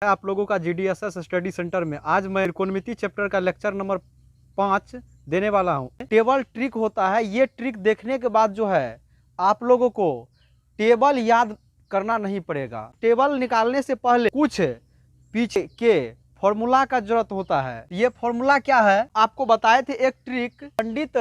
आप लोगों का GDSS स्टडी सेंटर में आज मैं त्रिकोणमिति चैप्टर का लेक्चर नंबर 5 देने वाला हूं। टेबल ट्रिक होता है, ये ट्रिक देखने के बाद जो है आप लोगों को टेबल याद करना नहीं पड़ेगा। टेबल निकालने से पहले कुछ पीछे के फॉर्मूला का जरूरत होता है। ये फॉर्मूला क्या है आपको बताए थे, एक ट्रिक। पंडित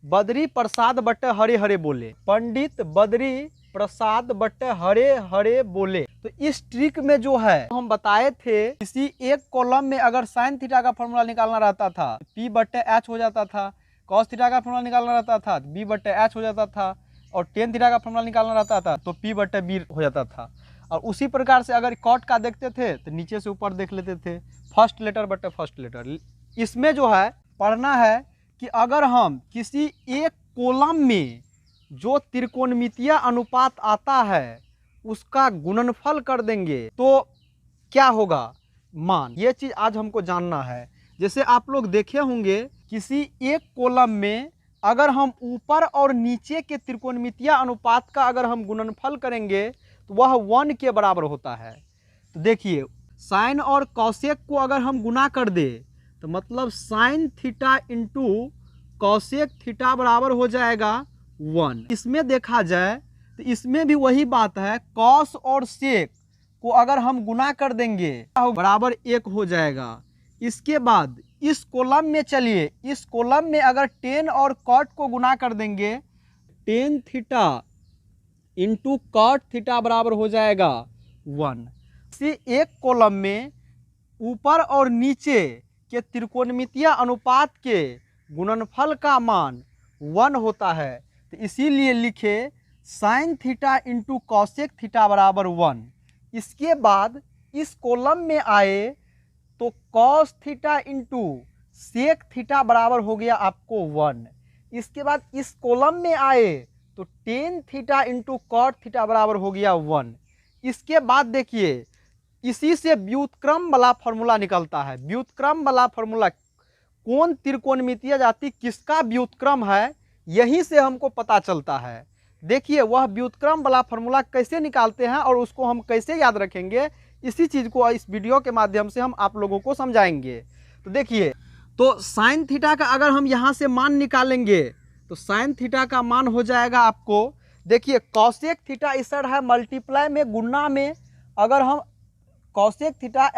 बद्री प्रसाद बट्टे हरे हरे बोले, पंडित बद्री प्रसाद बट्टे हरे हरे बोले। तो इस ट्रिक में जो है हम बताए थे, किसी एक कॉलम में अगर साइन थीटा का फॉर्मूला निकालना रहता था P बट्टे H हो जाता था, कॉस थीटा का फॉर्मूला निकालना रहता था B बट्टे H हो जाता था, और टेन थीटा का फॉर्मूला निकालना रहता था तो P बट्टे B हो जाता था। और उसी प्रकार से अगर कॉट का देखते थे तो नीचे से ऊपर देख लेते थे, फर्स्ट लेटर बट्टे फर्स्ट लेटर। इसमें जो है पढ़ना है कि अगर हम किसी एक कॉलम में जो त्रिकोणमितीय अनुपात आता है उसका गुणनफल कर देंगे तो क्या होगा मान, ये चीज आज हमको जानना है। जैसे आप लोग देखे होंगे, किसी एक कॉलम में अगर हम ऊपर और नीचे के त्रिकोणमितीय अनुपात का अगर हम गुणनफल करेंगे तो वह 1 के बराबर होता है। तो देखिए, साइन और कॉसेक को अगर हम गुना कर दे तो मतलब sign theta into cosec theta बराबर हो जाएगा 1। इसमें देखा जाए तो इसमें भी वही बात है, कॉस और सेक को अगर हम गुना कर देंगे बराबर 1 हो जाएगा। इसके बाद इस कॉलम में चलिए, इस कॉलम में अगर टेन और कॉट को गुना कर देंगे, tan theta into cot theta बराबर हो जाएगा 1। इसी एक कॉलम में ऊपर और नीचे के त्रिकोणमितीय अनुपात के गुणनफल का मान 1 होता है। तो इसीलिए लिखे sine theta into cosec theta बराबर 1। इसके बाद इस कॉलम में आए तो cos theta into sec theta बराबर हो गया आपको 1। इसके बाद इस कॉलम में आए तो tan theta into cot theta बराबर हो गया 1। इसके बाद देखिए, इसी से व्युत्क्रम वाला फॉर्मूला निकलता है। व्युत्क्रम वाला फॉर्मूला कौन त्रिकोणमितीय जाति किसका व्युत्क्रम है, यहीं से हमको पता चलता है। देखिए, वह व्युत्क्रम वाला फॉर्मूला कैसे निकालते हैं और उसको हम कैसे याद रखेंगे, इसी चीज़ को इस वीडियो के माध्यम से हम आप लोगों को समझाएंगे। तो देखिए, तो साइन थीटा का अगर हम यहाँ से मान निकालेंगे तो साइन थीटा का मान हो जाएगा आपको, देखिए कॉसेक थीटा इस साइड है मल्टीप्लाई में गुना में, अगर हम कॉसेक थीटा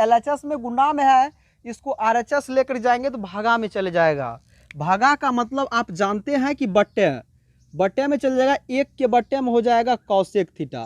LHS में गुना में है, इसको RHS लेकर जाएंगे तो भागा में चले जाएगा। भागा का मतलब आप जानते हैं कि बट्टे में चले जाएगा, 1 के बट्टे में हो जाएगा कॉसेक थीटा।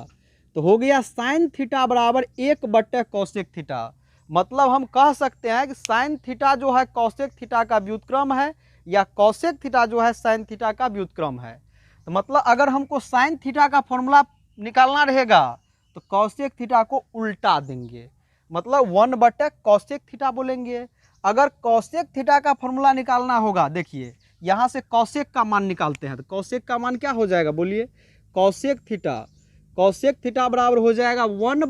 तो हो गया साइन थीटा बराबर 1 बट्टे कॉसेक थीटा। मतलब हम कह सकते हैं कि साइन थीटा जो है कॉसेक थीटा का व्युत्क्रम है, या कॉसेक थीटा जो है साइन थीटा का व्युत्क्रम है। तो मतलब अगर हमको साइन थीटा का फॉर्मूला निकालना रहेगा तो कॉसेक थीटा को उल्टा देंगे, मतलब 1 बट्टे कॉसेक थीटा बोलेंगे। अगर कॉसेक थीटा का फॉर्मूला निकालना होगा, देखिए यहाँ से कॉसेक का मान निकालते हैं तो कॉसेक का मान क्या हो जाएगा बोलिए, कॉसेक थीटा बराबर हो जाएगा 1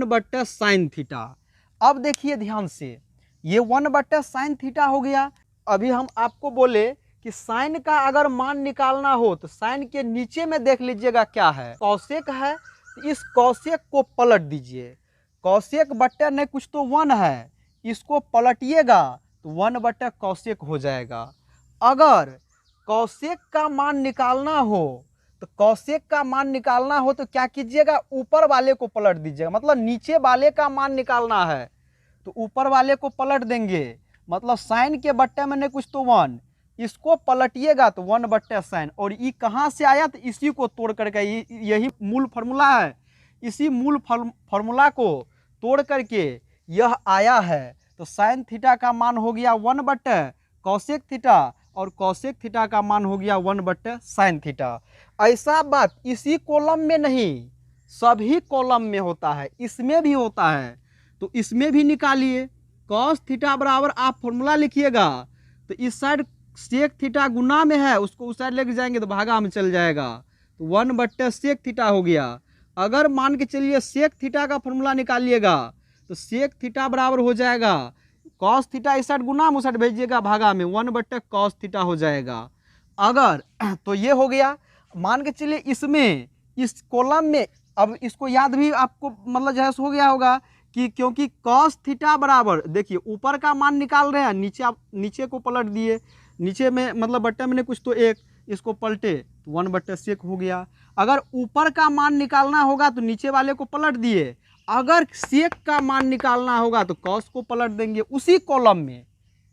बट्टे साइन थीटा। अब देखिए ध्यान से, ये 1 बट्टे साइन थीटा हो गया। अभी हम आपको बोले कि साइन का अगर मान निकालना हो तो साइन के नीचे में देख लीजिएगा क्या है, कॉसेक है। तो इस कॉसेक को पलट दीजिए, कॉसेक बट्टे नहीं कुछ तो 1 है, इसको पलटिएगा तो 1 बट्टे कॉसेक हो जाएगा। अगर कॉसेक का मान निकालना हो तो तो क्या कीजिएगा, ऊपर वाले को पलट दीजिएगा। मतलब नीचे वाले का मान निकालना है तो ऊपर वाले को पलट देंगे, मतलब साइन के बट्टे में नहीं कुछ तो 1, इसको पलटिएगा तो 1 बट्टे साइन। और ये कहाँ से आया तो इसी को तोड़ करके, यही मूल फार्मूला है, इसी मूल फार्मूला को तोड़ करके यह आया है। तो साइन थीटा का मान हो गया 1 बट्टे कॉसेक थीटा, और कॉसेक थीटा का मान हो गया 1 बट्टे साइन थीटा। ऐसा बात इसी कॉलम में नहीं, सभी कॉलम में होता है, इसमें भी होता है। तो इसमें भी निकालिए, कॉस थीटा बराबर आप फॉर्मूला लिखिएगा तो इस साइड सेक थीटा गुना में है, उसको उस साइड लेके जाएंगे तो भागा में चल जाएगा, तो 1 बट्टे सेक थीटा हो गया। अगर मान के चलिए सेक थीटा का फॉर्मूला निकालिएगा तो सेक थीटा बराबर हो जाएगा कॉस थीटा इस साइड गुना में उस साइड भेजिएगा भागा में, 1 बट्टे कॉस थीटा हो जाएगा। अगर तो ये हो गया। मान के चलिए इसमें इस कॉलम में अब इसको याद भी आपको मतलब जो है हो गया होगा कि क्योंकि कॉस थीटा बराबर, देखिए ऊपर का मान निकाल रहे हैं, नीचे आप नीचे को पलट दिए, नीचे में मतलब बट्टे में कुछ तो एक, इसको पलटे तो 1/sec हो गया। अगर ऊपर का मान निकालना होगा तो नीचे वाले को पलट दिए, अगर सेक का मान निकालना होगा तो कॉस को पलट देंगे उसी कॉलम में,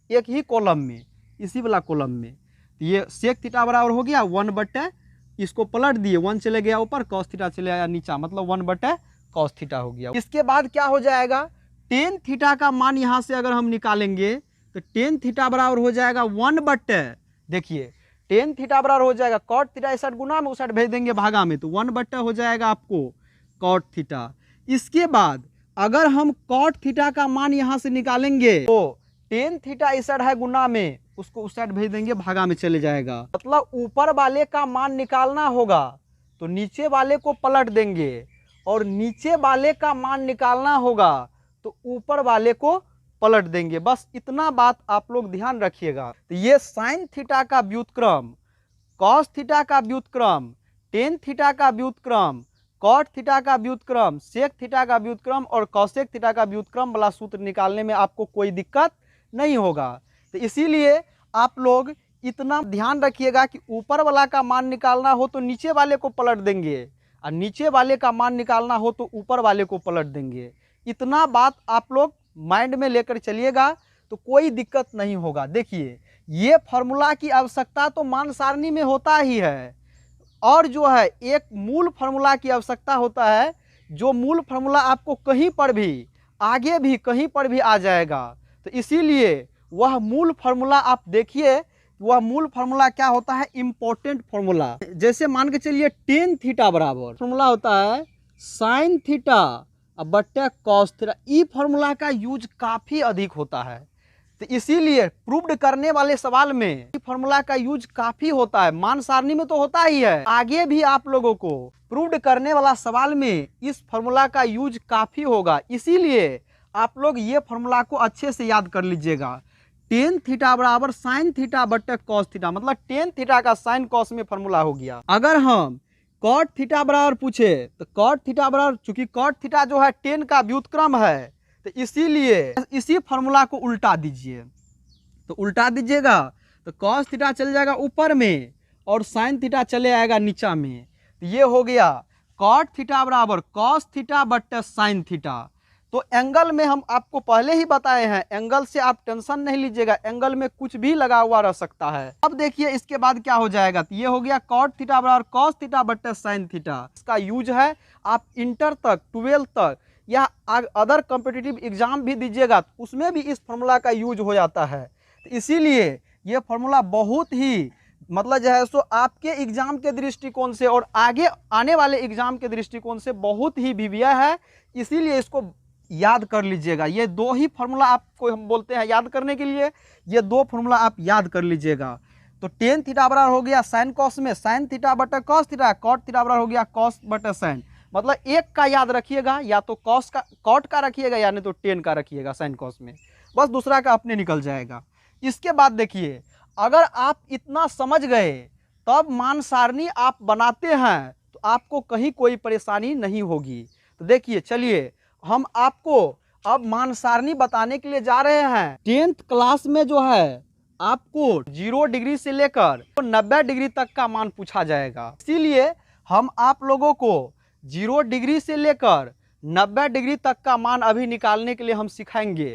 एक ही कॉलम में, इसी वाला कॉलम में। तो ये सेक थीटा बराबर हो गया 1/, इसको पलट दिए, 1 चले गया ऊपर, कॉस थीटा चले आया नीचा, मतलब 1/cos थीटा हो गया। इसके बाद क्या हो जाएगा, टेन थीटा का मान यहाँ से अगर हम निकालेंगे तो टेन थीटा बराबर हो जाएगा 1/, देखिए टेन थीटा बराबर हो जाएगा कॉट थीटा, इस साइड गुना में उस साइड भेज देंगे भागा में, तो 1/, हो जाएगा आपको कॉट थीटा। इसके बाद अगर हम कॉट थीटा का मान यहाँ से निकालेंगे तो टेन थीटा इस साइड है गुना में, उसको उस साइड भेज देंगे भागा में चले जाएगा। मतलब ऊपर वाले का मान निकालना होगा तो नीचे वाले को पलट देंगे, और नीचे वाले का मान निकालना होगा तो ऊपर वाले को पलट देंगे। बस इतना बात आप लोग ध्यान रखिएगा। तो ये साइन थीटा का व्युत्क्रम, कॉस थीटा का व्युत्क्रम, टेन थीटा का व्युत्क्रम, कॉट थीटा का व्युत्क्रम, सेक थीटा का व्युत्क्रम और कॉसेक थीटा का व्युत्क्रम वाला सूत्र निकालने में आपको कोई दिक्कत नहीं होगा। तो इसीलिए आप लोग इतना ध्यान रखिएगा कि ऊपर वाला का मान निकालना हो तो नीचे वाले को पलट देंगे, और नीचे वाले का मान निकालना हो तो ऊपर वाले को पलट देंगे। इतना बात आप लोग माइंड में लेकर चलिएगा तो कोई दिक्कत नहीं होगा। देखिए ये फार्मूला की आवश्यकता तो मान सारणी में होता ही है, और जो है एक मूल फार्मूला की आवश्यकता होता है, जो मूल फार्मूला आपको कहीं पर भी आगे भी कहीं पर भी आ जाएगा। तो इसीलिए वह मूल फार्मूला आप देखिए, वह मूल फार्मूला क्या होता है, इम्पोर्टेंट फार्मूला। जैसे मान के चलिए टेन थीटा बराबर फार्मूला होता है साइन थीटा बट्टे कॉस थीटा। ई फार्मूला का यूज काफ़ी अधिक होता है, तो इसीलिए प्रूव्ड करने वाले सवाल में फार्मूला का यूज काफ़ी होता है। मान सारणी में तो होता ही है, आगे भी आप लोगों को प्रूव्ड करने वाला सवाल में इस फार्मूला का यूज काफ़ी होगा। इसीलिए आप लोग ये फार्मूला को अच्छे से याद कर लीजिएगा। टेन थीटा बराबर साइन थीटा बट्टे कॉस थीटा, मतलब टेन थीटा का साइन कॉस में फार्मूला हो गया। अगर हम कॉट थीटा बराबर पूछे तो कॉट थीटा बराबर, चूंकि कॉट थीटा जो है टेन का व्युत्क्रम है, तो इसीलिए इसी फार्मूला को उल्टा दीजिए। तो उल्टा दीजिएगा तो कॉस थीटा चल जाएगा ऊपर में और साइन थीटा चले आएगा नीचा में। तो ये हो गया कॉट थीटा बराबर कॉस थीटा बट्टे साइन थीटा। तो एंगल में हम आपको पहले ही बताए हैं, एंगल से आप टेंशन नहीं लीजिएगा, एंगल में कुछ भी लगा हुआ रह सकता है। अब देखिए इसके बाद क्या हो जाएगा, तो ये हो गया कॉट थीटा बराबर कॉस थीटा बट्टे साइन थीटा। इसका यूज है आप इंटर तक, 12 तक या अदर कॉम्पिटिटिव एग्जाम भी दीजिएगा तो उसमें भी इस फार्मूला का यूज हो जाता है। तो इसीलिए ये फार्मूला बहुत ही मतलब जो है सो आपके एग्जाम के दृष्टिकोण से और आगे आने वाले एग्जाम के दृष्टिकोण से बहुत ही भिविया है। इसीलिए इसको याद कर लीजिएगा। ये दो ही फार्मूला आपको हम बोलते हैं याद करने के लिए, ये दो फार्मूला आप याद कर लीजिएगा। तो टेन थीटा बराबर हो गया साइन कॉस में साइन थीटा बटे कॉस थीटा, कॉट थीटा बराबर हो गया कॉस बटे साइन। मतलब एक का याद रखिएगा, या तो कॉस का कॉट का रखिएगा या नहीं तो टेन का रखिएगा साइन कॉस में, बस दूसरा का अपने निकल जाएगा। इसके बाद देखिए अगर आप इतना समझ गए तब मान सारणी आप बनाते हैं तो आपको कहीं कोई परेशानी नहीं होगी। तो देखिए चलिए हम आपको अब मान सारणी बताने के लिए जा रहे हैं। 10th क्लास में जो है आपको 0 डिग्री से लेकर 90 डिग्री तक का मान पूछा जाएगा, इसीलिए हम आप लोगों को 0 डिग्री से लेकर 90 डिग्री तक का मान अभी निकालने के लिए हम सिखाएंगे।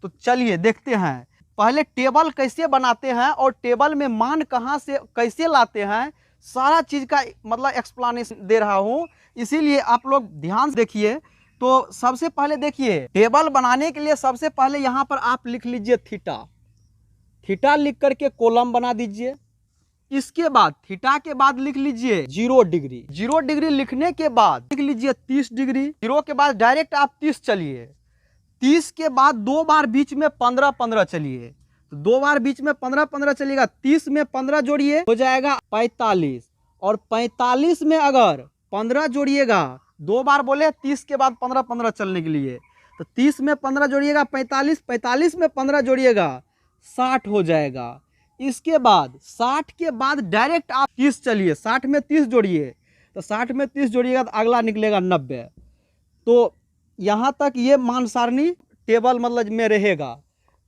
तो चलिए देखते हैं पहले टेबल कैसे बनाते हैं और टेबल में मान कहाँ से कैसे लाते हैं, सारा चीज़ का मतलब एक्सप्लेनेशन दे रहा हूँ, इसीलिए आप लोग ध्यान से देखिए। तो सबसे पहले देखिए टेबल बनाने के लिए सबसे पहले यहाँ पर आप लिख लीजिए थीटा, थीटा लिख करके कॉलम बना दीजिए। इसके बाद थीटा के बाद लिख लीजिए 0 डिग्री, 0 डिग्री लिखने के बाद लिख लीजिए 30 डिग्री। 0 के बाद डायरेक्ट आप 30 चलिए, 30 के बाद 2 बार बीच में 15-15 चलिए, तो 2 बार बीच में 15-15 चलिएगा, 30 में 15 जोड़िए हो जाएगा 45, और 45 में अगर 15 जोड़िएगा, 2 बार बोले 30 के बाद 15-15 चलने के लिए, तो 30 में 15 जोड़िएगा 45, 45 में 15 जोड़िएगा 60 हो जाएगा। इसके बाद 60 के बाद डायरेक्ट आप 30 चलिए, 60 में 30 जोड़िए, तो 60 में 30 जोड़िएगा तो अगला निकलेगा 90। तो यहाँ तक ये मान सारणी टेबल मतलब में रहेगा।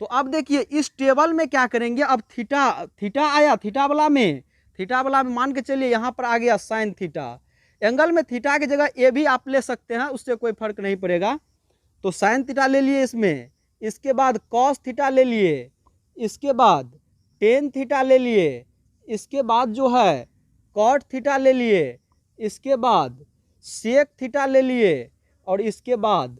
तो अब देखिए इस टेबल में क्या करेंगे, अब थीटा आया, थीटा वाला में मान के चलिए यहाँ पर आ गया साइन थीटा। एंगल में थीटा की जगह ए भी आप ले सकते हैं, उससे कोई फर्क नहीं पड़ेगा। तो साइन थीटा ले लिए इसमें, इसके बाद कॉस थीटा ले लिए, इसके बाद टेन थीटा ले लिए, इसके बाद जो है कॉट थीटा ले लिए, इसके बाद सेक थीटा ले लिए और इसके बाद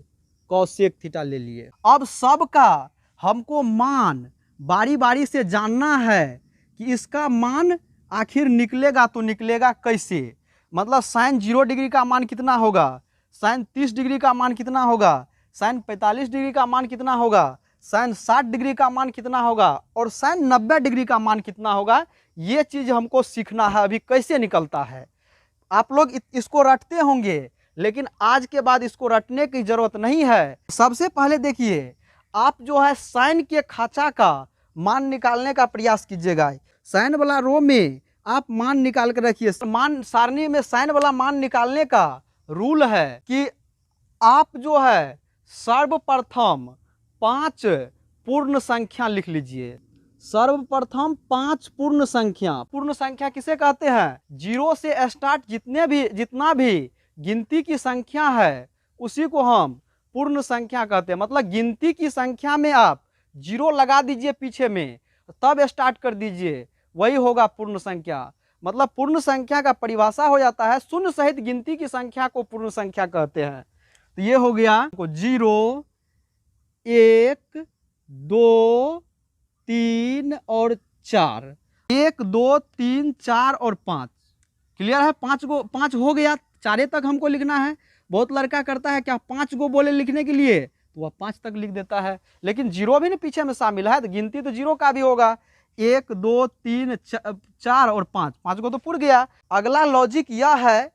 कॉसेक थीटा ले लिए। अब सबका हमको मान बारी बारी से जानना है कि इसका मान आखिर निकलेगा तो निकलेगा कैसे। मतलब साइन 0 डिग्री का मान कितना होगा, साइन 30 डिग्री का मान कितना होगा, साइन 45 डिग्री का मान कितना होगा, साइन 60 डिग्री का मान कितना होगा और साइन 90 डिग्री का मान कितना होगा। ये चीज़ हमको सीखना है अभी कैसे निकलता है। आप लोग इसको रटते होंगे, लेकिन आज के बाद इसको रटने की जरूरत नहीं है। सबसे पहले देखिए आप जो है साइन के खांचा का मान निकालने का प्रयास कीजिएगा। साइन वाला रो में आप मान निकाल कर रखिए। मान सारणी में साइन वाला मान निकालने का रूल है कि आप जो है सर्वप्रथम 5 पूर्ण संख्या लिख लीजिए। सर्वप्रथम 5 पूर्ण संख्या किसे कहते हैं, 0 से स्टार्ट जितना भी गिनती की संख्या है उसी को हम पूर्ण संख्या कहते हैं। मतलब गिनती की संख्या में आप 0 लगा दीजिए पीछे में, तब स्टार्ट कर दीजिए, वही होगा पूर्ण संख्या। मतलब पूर्ण संख्या का परिभाषा हो जाता है शून्य सहित गिनती की संख्या को पूर्ण संख्या कहते हैं। तो ये हो गया 0, 1, 2, 3 और 4। 1, 2, 3, 4 और 5। क्लियर है, 5 हो गया। 4 तक हमको लिखना है। बहुत लड़का करता है क्या, 5 गो बोले लिखने के लिए तो वह 5 तक लिख देता है, लेकिन 0 भी ना पीछे में शामिल है, तो गिनती तो 0 का भी होगा। 1, 2, 3, 4 और 5 गो तो पूर गया। अगला लॉजिक यह है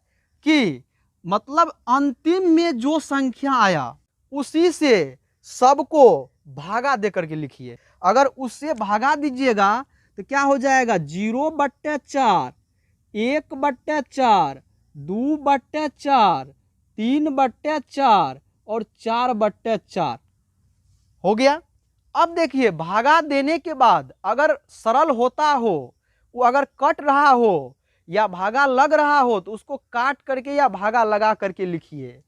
कि मतलब अंतिम में जो संख्या आया उसी से सबको भागा दे करके लिखिए। अगर उससे भागा दीजिएगा तो क्या हो जाएगा, 0/4, 1/4, 2/4, 3/4 और 4/4 हो गया। अब देखिए भागा देने के बाद अगर सरल होता हो, वो अगर कट रहा हो या भागा लग रहा हो तो उसको काट करके या भागा लगा करके लिखिए।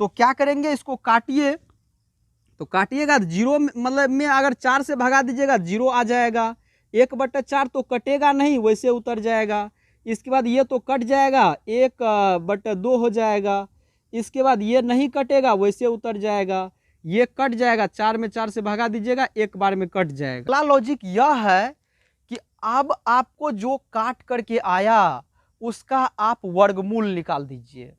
तो क्या करेंगे, इसको काटिए। तो काटिएगा 0 मतलब में अगर 4 से भगा दीजिएगा 0 आ जाएगा। 1/4 तो कटेगा नहीं, वैसे उतर जाएगा। इसके बाद ये तो कट जाएगा, 1/2 हो जाएगा। इसके बाद ये नहीं कटेगा, वैसे उतर जाएगा। ये कट जाएगा, 4 में 4 से भगा दीजिएगा, एक बार में कट जाएगा। अगला लॉजिक यह है कि अब आपको जो काट करके आया उसका आप वर्गमूल निकाल दीजिए।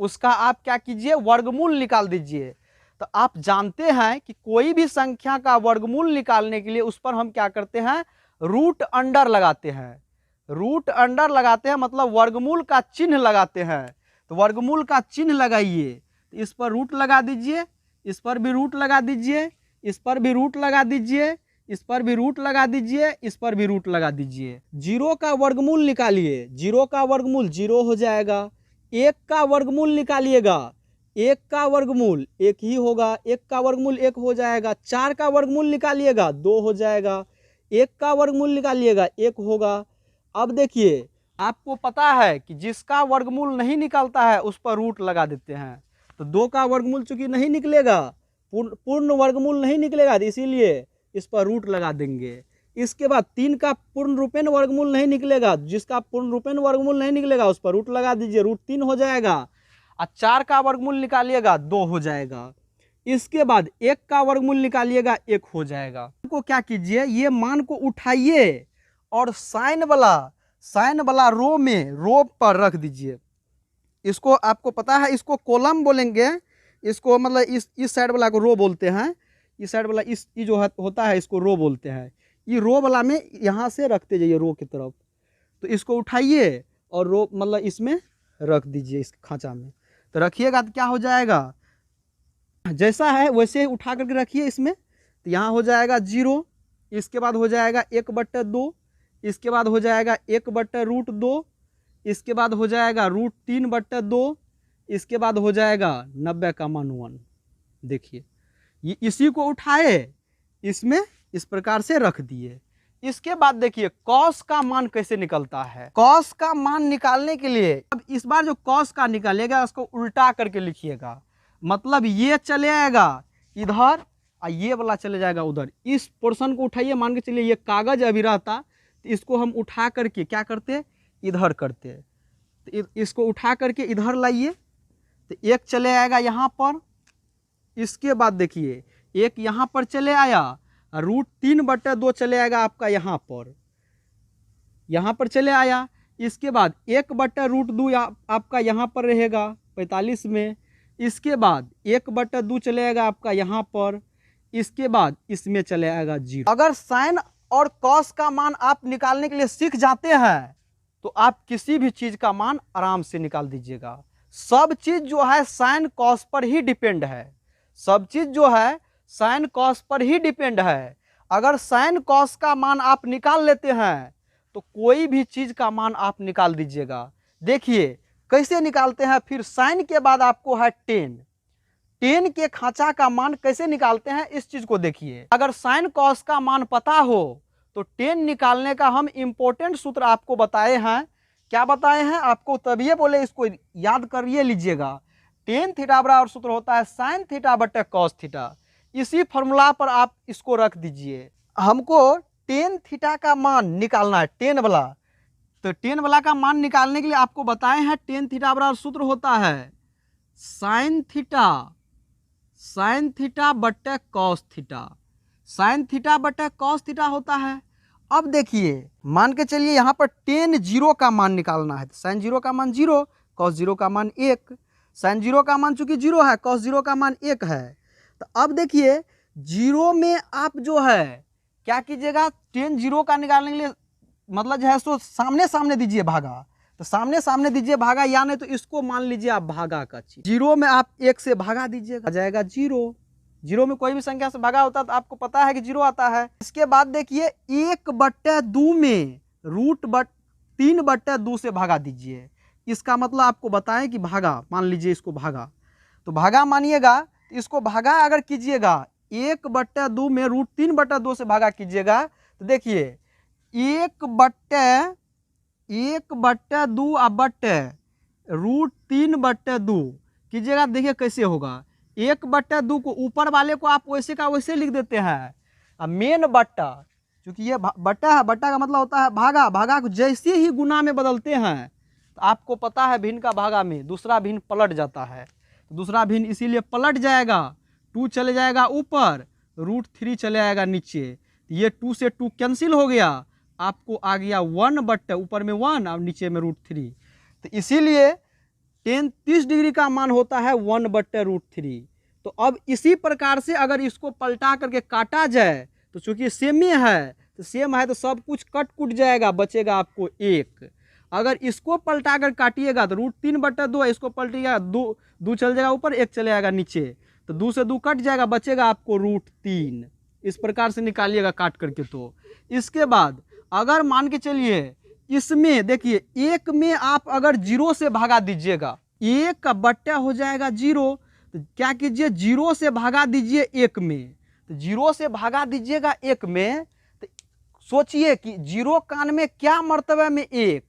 उसका आप क्या कीजिए, वर्गमूल निकाल दीजिए। तो आप जानते हैं कि कोई भी संख्या का वर्गमूल निकालने के लिए उस पर हम क्या करते हैं, रूट अंडर लगाते हैं। रूट अंडर लगाते हैं मतलब वर्गमूल का चिन्ह लगाते हैं। तो वर्गमूल का चिन्ह लगाइए, तो इस पर रूट लगा दीजिए, इस पर भी रूट लगा दीजिए, इस पर भी रूट लगा दीजिए, इस पर भी रूट लगा दीजिए, इस पर भी रूट लगा दीजिए। 0 का वर्गमूल निकालिए, 0 का वर्गमूल 0 हो जाएगा। 1 का वर्गमूल निकालिएगा, 1 का वर्गमूल 1 ही होगा, 1 का वर्गमूल 1 हो जाएगा। 4 का वर्गमूल निकालिएगा 2 हो जाएगा। 1 का वर्गमूल निकालिएगा 1 होगा। अब देखिए आपको पता है कि जिसका वर्गमूल नहीं निकलता है उस पर रूट लगा देते हैं। तो 2 का वर्गमूल चूंकि नहीं निकलेगा, पूर्ण वर्गमूल नहीं निकलेगा, इसीलिए इस पर रूट लगा देंगे। इसके बाद 3 का पूर्ण रूपेण वर्गमूल नहीं निकलेगा, जिसका पूर्ण रूपेण वर्गमूल नहीं निकलेगा उस पर रूट लगा दीजिए, रूट 3 हो जाएगा। और 4 का वर्गमूल निकालिएगा 2 हो जाएगा। इसके बाद 1 का वर्गमूल निकालिएगा 1 हो जाएगा। को क्या कीजिए, ये मान को उठाइए और साइन वाला रो पर रख दीजिए। इसको आपको पता है, इसको कॉलम बोलेंगे, इसको मतलब इस साइड वाला को रो बोलते हैं, इस साइड वाला इस जो होता है इसको रो बोलते हैं। ये रो वाला में यहाँ से रखते जाइए रो की तरफ। तो इसको उठाइए और रो मतलब इसमें रख दीजिए, इस खांचा में। तो रखिएगा तो क्या हो जाएगा, जैसा है वैसे ही उठा करके रखिए इसमें। तो यहाँ हो जाएगा 0, इसके बाद हो जाएगा 1/2, इसके बाद हो जाएगा 1/√2, इसके बाद हो जाएगा √3/2, इसके बाद हो जाएगा 90,1। देखिए ये इसी को उठाए इसमें इस प्रकार से रख दिए। इसके बाद देखिए कॉस का मान कैसे निकलता है। कॉस का मान निकालने के लिए अब इस बार जो कॉस का निकालेगा उसको उल्टा करके लिखिएगा, मतलब ये चले आएगा इधर और ये वाला चले जाएगा उधर। इस पोर्शन को उठाइए, मान के चलिए ये कागज अभी रहता तो इसको हम उठा करके क्या करते, इधर करते, तो इसको उठा करके इधर लाइए तो एक चले आएगा यहाँ पर। इसके बाद देखिए एक यहाँ पर चले आया, √3/2 चले आएगा आपका यहाँ पर चले आया। इसके बाद 1/√2 आपका यहाँ पर रहेगा 45 में। इसके बाद 1/2 चले आएगा आपका यहाँ पर। इसके बाद इसमें चले आएगा 0। अगर साइन और कॉस का मान आप निकालने के लिए सीख जाते हैं तो आप किसी भी चीज़ का मान आराम से निकाल दीजिएगा। सब चीज़ जो है साइन कॉस पर ही डिपेंड है, सब चीज़ जो है साइन कॉस पर ही डिपेंड है। अगर साइन कॉस का मान आप निकाल लेते हैं तो कोई भी चीज़ का मान आप निकाल दीजिएगा। देखिए कैसे निकालते हैं, फिर साइन के बाद आपको है टेन के खांचा का मान कैसे निकालते हैं इस चीज़ को देखिए। अगर साइन कॉस का मान पता हो तो टेन निकालने का हम इम्पोर्टेंट सूत्र आपको बताए हैं। क्या बताए हैं आपको, तभी बोले इसको याद करिए लीजिएगा। टेन थीटा बराबर सूत्र होता है साइन थीटा बटे कॉस थीटा। इसी फॉर्मूला पर आप इसको रख दीजिए। हमको टेन थीटा का मान निकालना है, टेन वाला, तो टेन वाला का मान निकालने के लिए आपको बताए हैं टेन थीटा बराबर सूत्र होता है साइन थीटा बटे कॉस थीटा। साइन थीटा बटे कॉस थीटा होता है। अब देखिए मान के चलिए यहाँ पर टेन 0 का मान निकालना है, तो साइन 0 का मान 0, कॉस 0 का मान 1। साइन 0 का मान चूंकि 0 है, कॉस 0 का मान 1 है। तो अब देखिए 0 में आप जो है क्या कीजिएगा, टेन 0 का निकालने के लिए मतलब जो है सो सामने सामने दीजिए भागा, तो सामने सामने दीजिए भागा, या नहीं तो इसको मान लीजिए आप भागा का चीज। 0 में आप 1 से भागा दीजिएगा, आ जाएगा 0। 0 में कोई भी संख्या से भागा होता है तो आपको पता है कि 0 आता है। इसके बाद देखिए 1/2 में √3/2 से भागा दीजिए। इसका मतलब आपको बताएं कि भागा, मान लीजिए इसको भागा, तो भागा मानिएगा, इसको भागा अगर कीजिएगा 1/2 में √3/2 से भागा कीजिएगा तो देखिए 1/2 √3/2 कीजिएगा। देखिए कैसे होगा, 1/2 को ऊपर वाले को आप वैसे का वैसे लिख देते हैं, अब मेन बट्टा, क्योंकि ये बट्टा है, बट्टा का मतलब होता है भागा, भागा को जैसे ही गुना में बदलते हैं तो आपको पता है भिन्न का भागा में दूसरा भिन्न पलट जाता है, तो दूसरा भिन्न इसीलिए पलट जाएगा। 2 चले जाएगा ऊपर, √3 चले आएगा नीचे, तो ये 2 से 2 कैंसिल हो गया, आपको आ गया 1/, ऊपर में 1 और नीचे में √3। तो इसीलिए टेन 30 डिग्री का मान होता है 1/√3। तो अब इसी प्रकार से अगर इसको पलटा करके काटा जाए तो चूंकि सेम है तो सब कुछ कट कुट जाएगा, बचेगा आपको 1। अगर इसको पलटा कर काटिएगा तो √3/2, इसको पलटिएगा 2 चल जाएगा ऊपर, 1 चले आएगा नीचे, तो 2 से 2 कट जाएगा, बचेगा आपको √3। इस प्रकार से निकालिएगा काट करके। तो इसके बाद अगर मान के चलिए इसमें देखिए 1 में आप अगर 0 से भागा दीजिएगा, 1 का बट्टा हो जाएगा 0, तो क्या कीजिए 0 से भागा दीजिए 1 में, तो 0 से भागा दीजिएगा 1 में, तो सोचिए कि 0 कान में क्या मर्तबे में 1,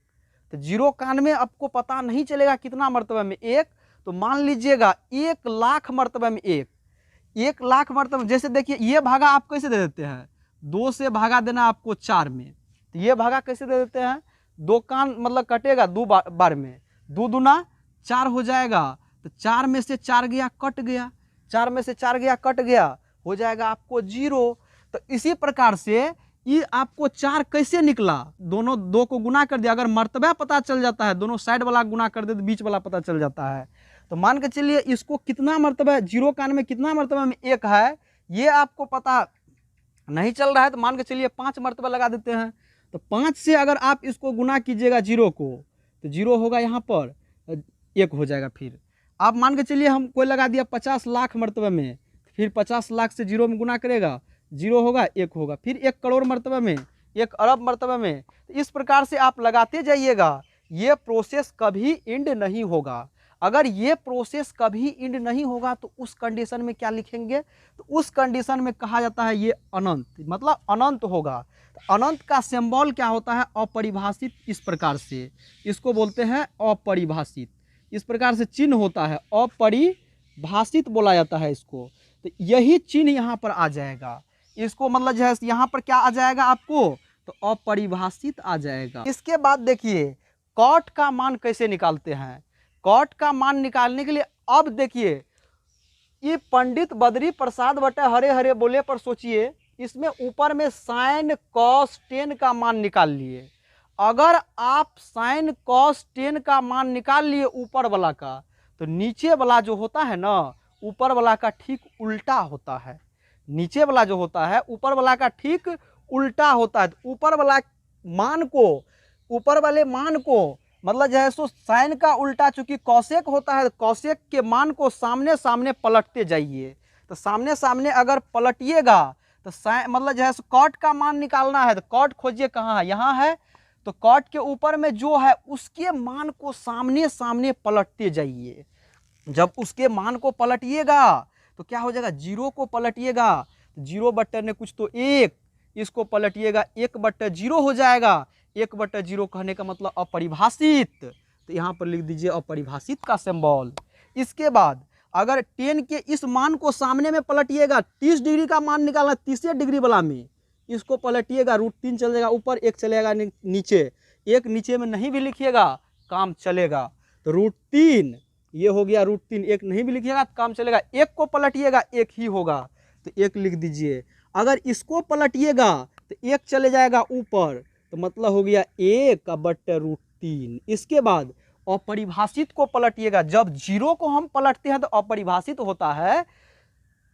तो 0 कान में आपको पता नहीं चलेगा कितना मर्तबे में 1, तो मान लीजिएगा 1 लाख मर्तबे में 1 लाख मर्तबे। जैसे देखिए ये भागा आप कैसे दे देते हैं, 2 से भागा देना आपको 4 में, तो ये भागा कैसे दे देते हैं, 2 कान मतलब कटेगा 2 बार में, 2 दूना 4 हो जाएगा, तो 4 में से 4 गया कट गया, 4 में से 4 गया कट गया, हो जाएगा आपको 0। तो इसी प्रकार से ये आपको 4 कैसे निकला, दोनों 2 को गुना कर दिया, अगर मर्तबा पता चल जाता है, दोनों साइड वाला गुना कर दे तो बीच वाला पता चल जाता है। तो मान के चलिए इसको कितना मर्तबा, 0 कान में कितना मर्तबा में 1 है ये आपको पता नहीं चल रहा है, तो मान के चलिए 5 मर्तबा लगा देते हैं। तो 5 से अगर आप इसको गुना कीजिएगा 0 को, तो 0 होगा यहाँ पर 1 हो जाएगा। फिर आप मान के चलिए हम कोई लगा दिया 50 लाख मर्तबे में, फिर 50 लाख से 0 में गुना करेगा, 0 होगा 1 होगा, फिर 1 करोड़ मर्तबे में, 1 अरब मर्तबे में। तो इस प्रकार से आप लगाते जाइएगा, ये प्रोसेस कभी एंड नहीं होगा। अगर ये प्रोसेस कभी एंड नहीं होगा तो उस कंडीशन में क्या लिखेंगे, तो उस कंडीशन में कहा जाता है ये अनंत, मतलब अनंत होगा। तो अनंत का सिंबल क्या होता है, अपरिभाषित, इस प्रकार से इसको बोलते हैं अपरिभाषित। इस प्रकार से चिन्ह होता है, अपरिभाषित बोला जाता है इसको। तो यही चिन्ह यहाँ पर आ जाएगा, इसको मतलब जो है यहाँ पर क्या आ जाएगा आपको, तो अपरिभाषित आ जाएगा। इसके बाद देखिए कॉट का मान कैसे निकालते हैं। कॉट का मान निकालने के लिए अब देखिए, ये पंडित बद्री प्रसाद बटे हरे हरे बोले पर सोचिए, इसमें ऊपर में साइन कॉस टेन का मान निकाल लिए। अगर आप साइन कॉस टेन का मान निकाल लिए ऊपर वाला का, तो नीचे वाला जो होता है ना, ऊपर वाला का ठीक उल्टा होता है। नीचे वाला जो होता है ऊपर वाला का ठीक उल्टा होता है। तो ऊपर वाला मान को, ऊपर वाले मान को मतलब जो है सो साइन का उल्टा चूंकि कौशेक होता है, कौशेक के मान को सामने सामने पलटते जाइए। तो सामने सामने अगर पलटिएगा तो साइन मतलब जो है सो कॉट का मान निकालना है। तो कॉट खोजिए कहाँ है, यहाँ है। तो कॉट के ऊपर में जो है उसके मान को सामने सामने पलटते जाइए। जब उसके मान को पलटिएगा तो क्या हो जाएगा, जीरो को पलटिएगा तो जीरो बट्टे ने कुछ तो एक, इसको पलटिएगा 1/0 हो जाएगा। 1/0 कहने का मतलब अपरिभाषित, तो यहाँ पर लिख दीजिए अपरिभाषित का सिंबल। इसके बाद अगर 10 के इस मान को सामने में पलटिएगा, 30 डिग्री का मान निकालना, 30 डिग्री वाला में इसको पलटिएगा, √3 चल जाएगा ऊपर, 1 चलेगा नीचे। 1 नीचे में नहीं भी लिखिएगा काम चलेगा। तो √3 ये हो गया √3, 1 नहीं भी लिखिएगा तो काम चलेगा। 1 को पलटिएगा 1 ही होगा, तो 1 लिख दीजिए। अगर इसको पलटिएगा तो 1 चले जाएगा ऊपर, तो मतलब हो गया 1/√3। इसके बाद अपरिभाषित को पलटिएगा। जब जीरो को हम पलटते हैं तो अपरिभाषित होता है।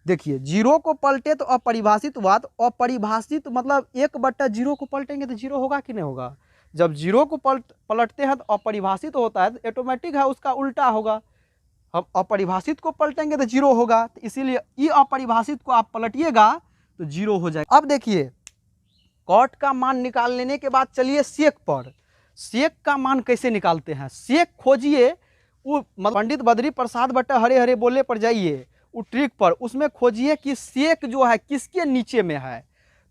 देखिए जीरो को पलटे तो अपरिभाषित हुआ, तो अपरिभाषित मतलब 1/0 को पलटेंगे तो जीरो होगा कि नहीं होगा। जब जीरो को पलटते हैं तो अपरिभाषित होता है, तो ऑटोमेटिक है उसका उल्टा होगा। हम अपरिभाषित को पलटेंगे तो जीरो होगा, तो इसीलिए ये अपरिभाषित को आप पलटिएगा तो जीरो हो जाएगा। अब देखिए कॉट का मान निकाल लेने के बाद चलिए सेक पर। सेक का मान कैसे निकालते हैं, सेक खोजिए। वो पंडित बद्री प्रसाद बटे हरे हरे बोले पर जाइए, वो ट्रिक पर, उसमें खोजिए कि सेक जो है किसके नीचे में है।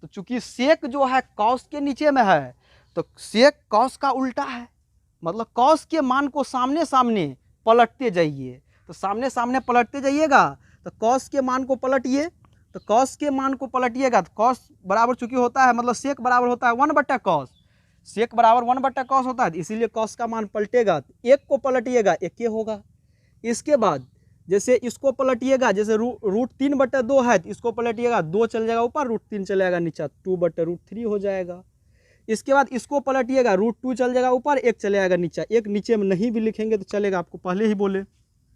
तो चूंकि सेक जो है कॉस के नीचे में है, तो सेक कॉस का उल्टा है, मतलब कॉस के मान को सामने सामने पलटते जाइए। तो सामने सामने पलटते जाइएगा, तो कॉस के मान को पलटिए। तो कॉस के मान को पलटिएगा तो कॉस बराबर चूंकि होता है, मतलब सेक बराबर होता है 1/cos, सेक बराबर 1/cos होता है, इसीलिए कॉस का मान पलटेगा। तो 1 को पलटिएगा 1 होगा। इसके बाद जैसे इसको पलटिएगा, जैसे √3/2 है, तो इसको पलटिएगा 2 चल जाएगा ऊपर, √3 चलेगा नीचे, 2/√3 हो जाएगा। इसके बाद इसको पलटिएगा, √2 चल जाएगा ऊपर, 1 चले जाएगा नीचे। 1 नीचे में नहीं भी लिखेंगे तो चलेगा, आपको पहले ही बोले।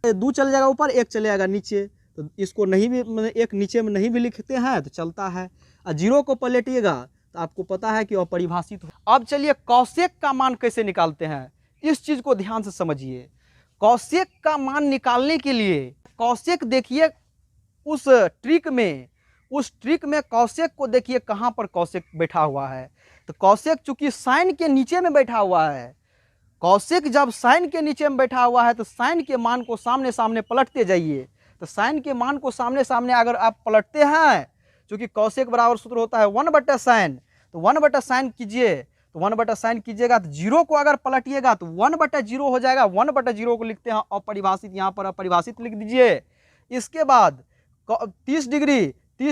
2 चल जाएगा ऊपर, 1 चले जाएगा नीचे, तो इसको नहीं भी मतलब 1 नीचे में नहीं भी लिखते हैं तो चलता है। और जीरो को पलटिएगा तो आपको पता है कि अपरिभाषित हो। अब चलिए कौशेक का मान कैसे निकालते हैं, इस चीज़ को ध्यान से समझिए। कौशेक का मान निकालने के लिए कौशेक देखिए उस ट्रिक में कौशेक को देखिए कहाँ पर कौशेक बैठा हुआ है। तो कौशेक चूंकि साइन के नीचे में बैठा हुआ है, कौशेक जब साइन के नीचे में बैठा हुआ है तो साइन के मान को सामने सामने पलटते जाइए। तो साइन के मान को सामने सामने अगर आप पलटते हैं, चूंकि कौशेक बराबर सूत्र होता है 1/sin, तो 1/sin कीजिए। तो 1/sin कीजिएगा तो जीरो को अगर पलटिएगा तो 1/0 हो जाएगा। 1/0 को लिखते हैं अपरिभाषित, यहाँ पर अपरिभाषित लिख दीजिए। इसके बाद 30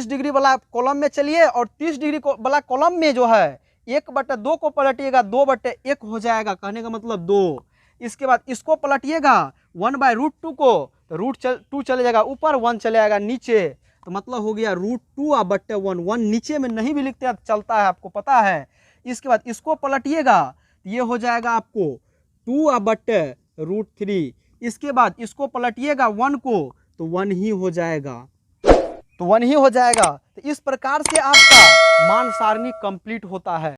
डिग्री वाला कॉलम में चलिए, और 30 डिग्री वाला कॉलम में जो है 1/2 को पलटिएगा, 2/1 हो जाएगा, कहने का मतलब 2। इसके बाद इसको पलटिएगा 1/√2 को, तो √2 चले जाएगा ऊपर, 1 चले जाएगा नीचे, तो मतलब हो गया √2/1। 1 नीचे में नहीं भी लिखते हैं चलता है, आपको पता है। इसके बाद इसको पलटिएगा तो ये हो जाएगा आपको 2/√3। इसके बाद इसको पलटिएगा 1 को, तो 1 ही हो जाएगा, तो 1 ही हो जाएगा। तो इस प्रकार से आपका मान सारणी कंप्लीट होता है।